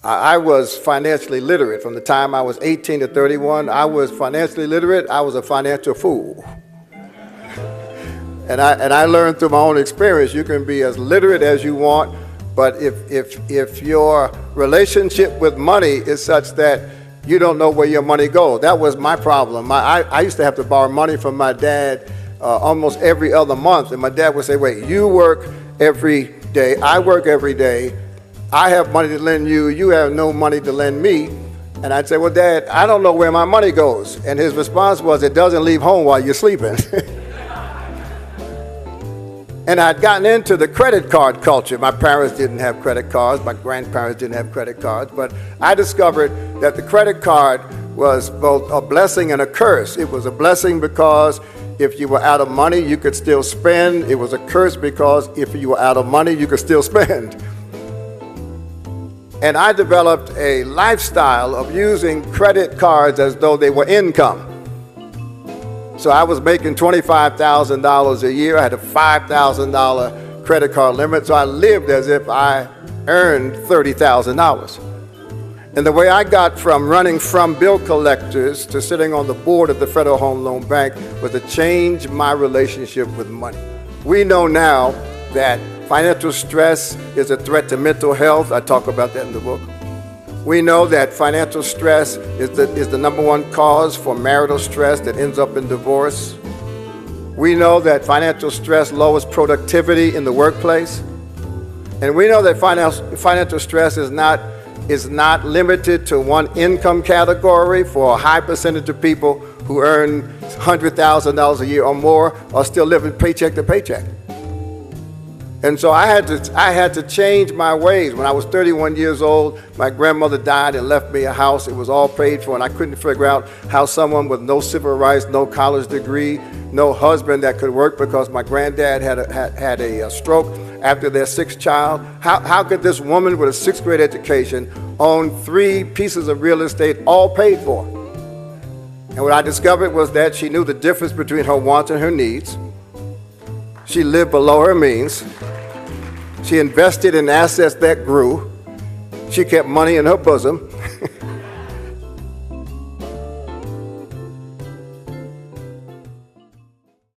I was financially literate. From the time I was 18 to 31, I was financially literate. I was a financial fool. And I learned through my own experience, you can be as literate as you want, but if your relationship with money is such that you don't know where your money goes. That was my problem. I used to have to borrow money from my dad almost every other month, and my dad would say, wait, you work every day, I work every day, I have money to lend you, you have no money to lend me. And I'd say, well, Dad, I don't know where my money goes. And his response was, it doesn't leave home while you're sleeping. And I'd gotten into the credit card culture. My parents didn't have credit cards, my grandparents didn't have credit cards, but I discovered that the credit card was both a blessing and a curse. It was a blessing because if you were out of money, you could still spend. It was a curse because if you were out of money, you could still spend. And I developed a lifestyle of using credit cards as though they were income. So I was making $25,000 a year. I had a $5,000 credit card limit, so I lived as if I earned $30,000. And the way I got from running from bill collectors to sitting on the board of the Federal Home Loan Bank was to change my relationship with money. We know now that financial stress is a threat to mental health. I talk about that in the book. We know that financial stress is the number one cause for marital stress that ends up in divorce. We know that financial stress lowers productivity in the workplace. And we know that financial stress is not limited to one income category. For a high percentage of people who earn $100,000 a year or more are still living paycheck to paycheck. And so I had to change my ways. When I was 31 years old, my grandmother died and left me a house. It was all paid for, and I couldn't figure out how someone with no civil rights, no college degree, no husband that could work because my granddad had a stroke after their sixth child. How could this woman with a sixth grade education own 3 pieces of real estate all paid for? And what I discovered was that she knew the difference between her wants and her needs. She lived below her means. She invested in assets that grew. She kept money in her bosom.